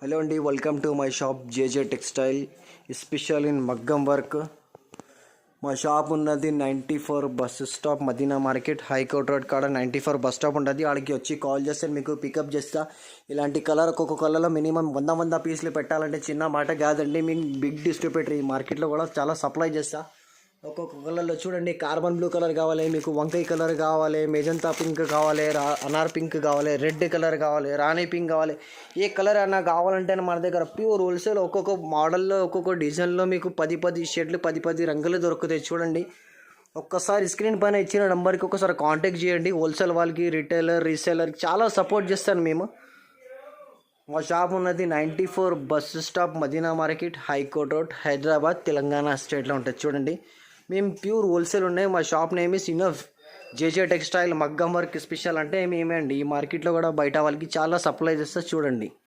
Hello అండి, welcome to my shop JJ textile special in మగ్గం work. మా shop ఉన్నది 94 bus stop Madina market high court road కాడ 94 bus stop ఉంటుంది. ఆడికి వచ్చి కాల్ చేస్తే మీకు పికప్ చేస్తా. ఇలాంటి కలర్ ఒక్కొక్క కలర్లో మినిమం 100 పీసులు పెట్టాలంటే చిన్న మాట కాదండి. మీకు బిగ్ డిస్ట్రిబ్యూటర్ ఈ మార్కెట్లో కూడా చాలా సప్లై చేస్తా. ఒక్కొక్క కలర్లో చూడండి, కార్బన్ బ్లూ కలర్ కావాలి, మీకు వంకాయ కలర్ కావాలి, మెజంతా పింక్ కావాలి, అనార్ పింక్ కావాలి, రెడ్ కలర్ కావాలి, రాణి పింక్ కావాలి. ఏ కలర్ అన్నా కావాలంటే మన దగ్గర ప్యూర్ హోల్సేల్ ఒక్కొక్క మోడల్లో ఒక్కొక్క డిజైన్లో మీకు 10 షర్ట్లు 10 రంగులు దొరుకుతాయి. చూడండి, ఒక్కసారి స్క్రీన్ పైన ఇచ్చిన నెంబర్కి ఒకసారి కాంటాక్ట్ చేయండి. హోల్సేల్ వాళ్ళకి, రిటైలర్, రీసేలర్కి చాలా సపోర్ట్ చేస్తాను మేము. మా షాప్ ఉన్నది 94 bus stop Madina market high court road Hyderabad Telangana స్టేట్లో ఉంటుంది. చూడండి, మేము ప్యూర్ హోల్సేల్ ఉన్నాయి. మా shop name is enough JJ textile మగ్గం వర్క్ స్పెషల్ అంటే మేమే అండి. ఈ మార్కెట్లో కూడా బయట వాళ్ళకి చాలా సప్లై చేస్తే చూడండి.